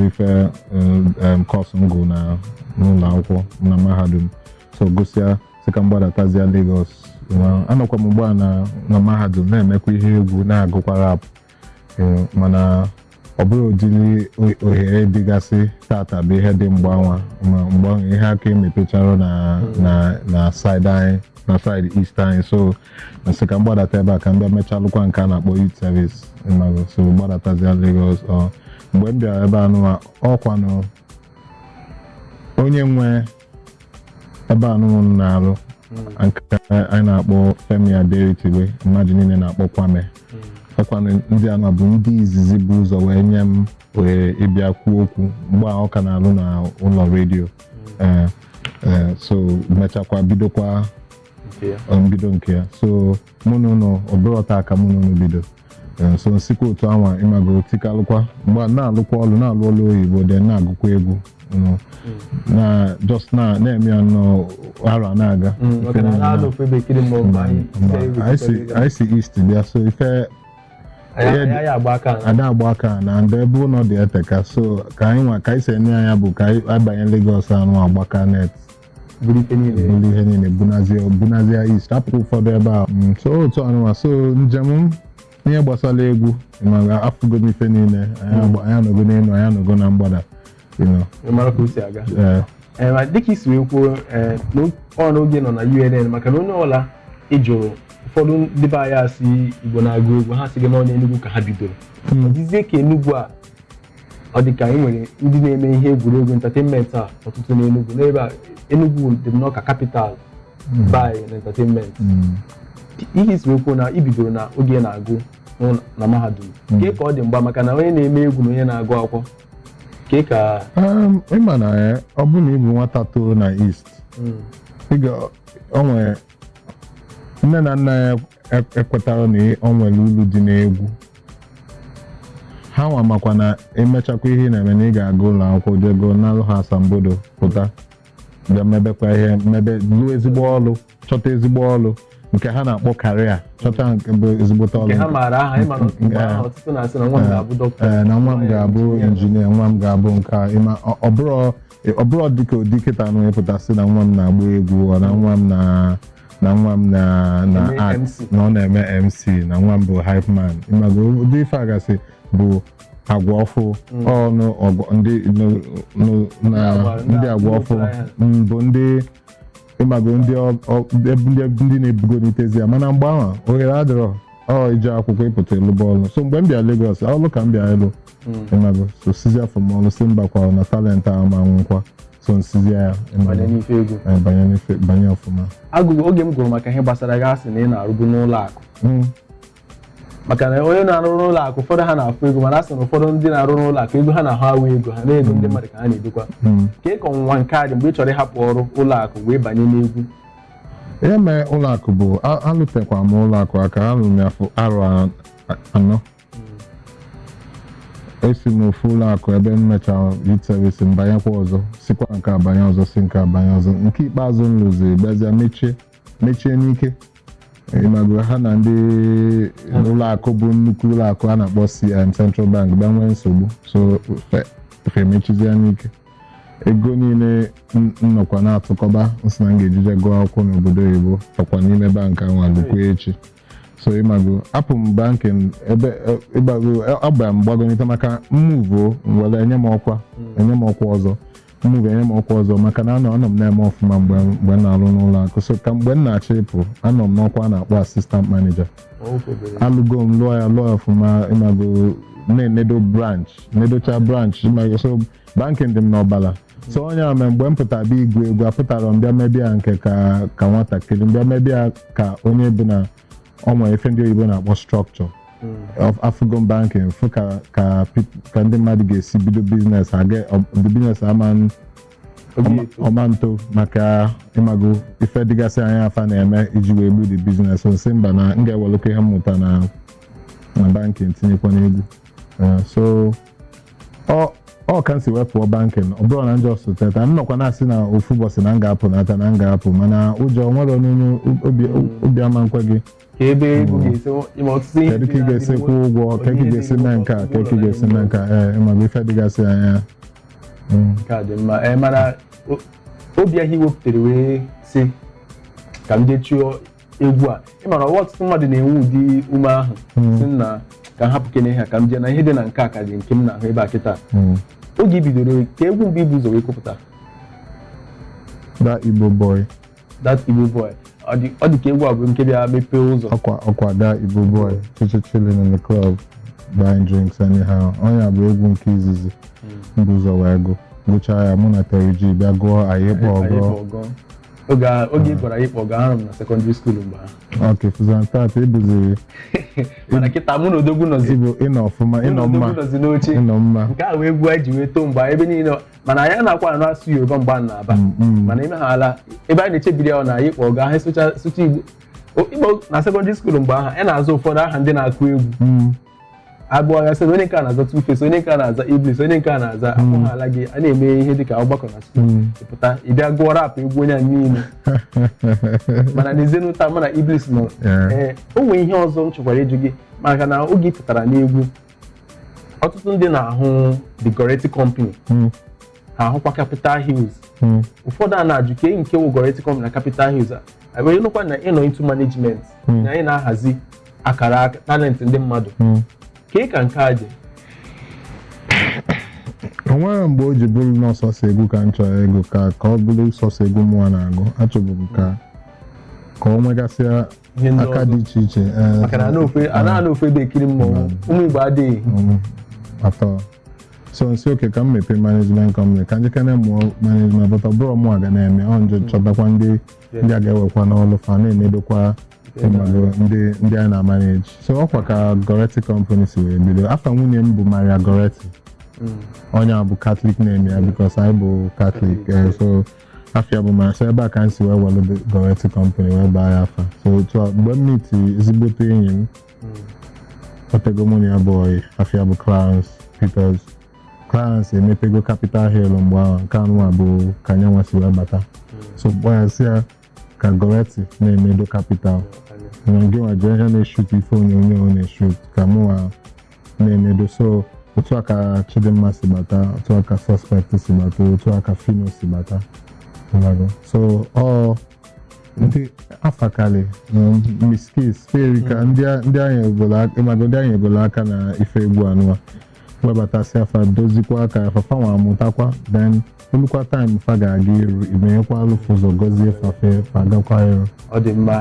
ife kọọsụ ngụ na n'ụlọ akwụkwọ na mahadum so gụsịa sị ka mgbadatazie Lagos anọkwa m ugbu a na mahadum na-emekwa ihe egwu na-agụkwa rap mana ọ bụrụ ụdịrị ohere dịgasị tata bụ ihe dị mgbanwa ihe aka emepechara na side anyị na side east anyị so sị ka mgbadata ebe a ka ndị mechalụkwa nke a na-akpọ youth service so gbadatazie Lagos mgbe m bịara ebe anụwa ọkwanụ onye nwe ebe anụnụ na-alụ nke anyị na-akpọ Femi Aderitiwe mmadụ niile na-akpọ Kwame ọkwanụ ndị anọ bụ ndị izizi bụ ụzọ wee nye m ohere ịbịa kwuo okwu mgbe ọ ka na-alụ na ụlọ redio so mechakwa bidokwa mbido nke ya so mụ na ụlọ ọ bụrụ taa ka mụ na ụlọ bido so nsikwa otu anwa ịmago tikalụkwa mgbe na-alụkwa ọlụ na-alụ ọlụ oyibo dị na-agụkwa egwu na-eme ya nnọọ arọ na-aga anyị si east bịa so ife ada agba aka na ndị ebe ụlọ dị eteka so ka anyị si enye anya bụ ka anyị abanye Lagos anụ agbaka net buru ihe niile bunazia east apụkwa ụfọdụ ebe a so otu anụwa so njem ihe gbasara egwu ma afụgo m ife niile anyị anọgo n'elu anyị anọgo na mgbada mara ka o si aga dịka isi wee kwuo n'oge nọ na UNN maka na onye ọla ịjụrụ ụfọdụ ndị be anyị asị Igbo na-agụ egwu ha sị gị n'ọnụ Enugu ka ha bidoro ọ dịzie ka Enugu a ọ dị ka anyị nwere ndị na-eme ihe egwuregwu entertainment a ọtụtụ n'Enugu n'ebe a Enugu dị nnọọ ka capital by entertainment ihe isi wee kwuo na ibidoro na oge na-agụ na mahadum ka ọ dị mgba maka na onye na-eme egwu na onye na-agụ akwụkwọ ịma na ọ bụ na ịbụ nwata too na east o nwere nne na nna ya ekwetara na ọ nwere ulu dị n'egwu ha nwa makwa na emechakwa ihe na-eme na ị ga-aga ụlọ akwụkwọ jego n'alụ ha asambodo pụta bịa mebekwa ihe lụọ ezigbo ọlụ chọta ezigbo ọlụ nke ha na-akpọ karịa chọta nke bụ ezigbote ọlụ na nwa m ga-abụ injinia nwa m ga-abụ nka ọ bụrụ dịka ụdị kịta na pụtasị na nwa m na-agba egwu na nwa m na art na ọ na-eme MC na nwa m bụ hype man ịmago ụdị ife agasị bụ agwa ọfụ ndị agwa ọfụ bụ ndị ịmago ndị na-ebugonitezi ya mana mgbe ahụ ohere adịrọ ije akwụkwọ ịpụta ịlụ bọọlụ so mgbe m bịa Lagos ọlụ ka m bịa ịlụ ịmago so sizi afọ m ọlụ si mbakwa na talent ahụ ma nwụkwa so nsizi ya banye ọfụma oge m gụrụ maka ihe gbasara gị asị na ị na-arụbu n'ụlọ akụ maka na onye na-arụ n'ụlọ akụ ụfọdụ ha na-afụ ego mana a sị na ụfọdụ ndị na-arụ n'ụlọ akụ ego ha na-ahụ awụ ego ha na-ego ndị mmadụ ka ha na-edokwa ka ị ka ọnwụnwa nke a dị mgbe ị chọrọ ịhapụ ọrụ ụlọ akụ wee banye n'egwu ihe mee ụlọ akụ bụ alụtekwa m ụlọ akụ aka alụrụ m ya arọ anọ esi n'ofu ụlọ akụ ebe m mechara youth service mbanyekwa ọzọ sikwa nke abanye ọzọ si nke abanye ọzọ nke ikpeazụ m lụziri bịazịa mechie n'ike ịmago ha na ndị ụlọ akụ bụ nnukwu ụlọ akụ a na-akpọ Central Bank bịa nwee nsogbu so emechizie n'ike ego niile nnọkwa na-atụkọba nsị na m ga-ejije gụọ akwụkwọ n'obodo oyibo ọkwa n'ime bankị ahụ alụkwa echi so ịmago apụ m bankị ebe agba m gbagonite maka mmuvo were enye m ọkwa ọzọ mmuvo enye m ọkwa ọzọ maka na anọ m na-eme ọfụma mgbe m na-alụ n'ụlọ akụ so ka mgbe m na-achọ ịpụ anọ m n'ọkwa a na-akpọ assistant manager alụgo m lụọ ya ọfụma ịmago na-enedocha branch ịmago so bankị dị m n'ọbala so onye a mee mgbe m pụtara bịa igwu egwu apụtara mbịa mebia nke ka nwatakịrị mbịa mebia ka onye bụ na ọnwa ife ndị oyibo na-akpọ structure of African banking fụ ka ndị mmadụ ga-esi bido biznes biznes ọmanto maka ịmago ife dịgasị anya afa na-eme iji wee gbu the biznes nsi mba na m ga-ewelụkọ ihe mmụta na banking tinyekwa n'egwu so ọ ka m si wepụ banking ọ bụrụ na njọ soteta m nọkwa na-asị na ofu ụbọchị na m ga-apụ nata na m ga-apụ mana ụjọ nwere onye obi ama nkwe gị ka ebe ego ga-esi ime ọtụtụ ihe kedu ka ị ga-esi kwụ ụgwọ ka ị ga-esi mee nke a ka ị ga-esi mee nke a ịma ife dịgasị anya ka dị mma mana obi ahụ iwepụtara wee sị ka m jee chụọ egwu a ịmara ọwa ọtụtụ mmadụ na-enwe ụdị ume ahụ si na ka m hapụ kene ha ka m jee na ihe dị na nke a ka dị nke m na-ahụ ebe a kịta oge ibidoro ka egwu mgbe ibu ụzọ wee kwupụta that Igbo boy ọ dị ka egwu a bụ nke bịa mepee ụzọ ọkwa that Igbo boy chilling in the club buying drinks anyhow onye bụ egwu nke izizi mbụ ụzọ wee gụchaa ya mụ na Terry G bịa gụọ anyị kpọ ọgọ oge ị gwara anyị kpọ ọgọ ahụrụ m na sekọndịrị skuul mgbe ahụ ok fụzan tata ebuziri mana kịta mụ na odogwu nọzi ịnọ ọfụma ịnọ n'oche ịnọ mma nke a wee egwu anyị ji wee too mgbe ebe niile mana anyị na-akwa na-asụ Yoruba mgbe a na-aba mana ime ha ala ebe anyị na-echebiri ya na anyị kpọ ọgọ ahụ sụcha Igbo na sekọndịrị skuul mgbe ahụ anyị na-azụ ụfọdụ aha ndị na-akụ egwu abụọ ya sịrị onye nke a na-aza Two-Face onye nke a na-aza Bliss onye nke a na-aza akpọghala gị a na-eme ihe dịka ọgbakọ na skuul ịpụta ịbịa gụọ rapụ egwu onye a niile mana n'ezienụ taa mụ na Bliss nọ o nwere ihe ọzọ m chọkwara ịjụ gị maka na oge ị pụtara n'egwu ọtụtụ ndị na-ahụ the Goretti Company ha ahụkwa Capital Hills ụfọdụ a na-ajụ ka nke wụ Goretti Company na Capital Hills a wee nụkwa na ịnọ into management na anyị na-ahazi akara talent ndị mmadụ ka nke a dị onwere mgbe o ji bụrụ na ọsọsọ egwu ka m chọrọ ego ka ọ bụrụ sọsọ egwu mụọ na-agụ achọbụ m ka ọ nwegasịa aka dị iche iche maka na anaghị ofe ebe ekiri mmọnwụ ụmụ Igbo adịghị atọ so nsi oke ka m mepee management company ka njikere mụọ management bụta bụrụ mụ a ga na-eme ọ nje chọtakwa ndị a ga-ewekwa n'ọlụ fa na-emedokwa ndị a na-manage so ọkwa ka Goretti Company si wee bido afa nwunye m bụ Maria Goretti onye a bụ Catholic name ya because anyị bụ Catholic so afia bụ ma so ebe a ka m si wee welu Goretti Company wee baa ya afa so mgbe m miti ezigbote enyi m otego mụ na ya bụ oyi afia bụ Clarence emepego Capital Hill mgbe ahụ nke anụnwa bụ ka anyanwa si wee bata so gbanyasị ya ka Goretti na-emedo Capital na gị nwa jee ihe na-eshut ife onyonyo na-eshut ka mụnwa na-emedo so otu a ka Chidimma si bata otu a ka Suspect si bata otu a ka Fino si bata so ndị afakali miskis ferika ndị anyị ebola aka na ife egwu anụwa webatasị afa dozikwa aka afa fanwa amụtakwa then olukwa time fa ga-aga iru imenyekwa alụfụ ụzọ gọzie fafe fa agakwa iru ọ dị mma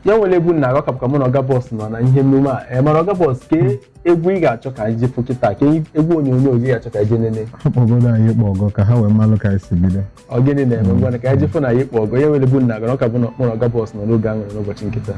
ya nwere egwu na agakapụka mụ na Oga Boss nọ na ihe emume a mana Oga Boss ka egwu ị ga-achọ ka anyị jefụ kịta ka egwu onyonyo gị ga-achọ ka anyị nene akpọgodo anyị ịkpọ ọgọ ka ha wee malụ ka anyị si bido ọ gịnị na-eme ngwa na ka anyị jefụ na anyị ịkpọ ọgọ ya nwere egwu na agakapụka mụ na Oga Boss nọ n'oge a nwere n'ụbọchị nkịta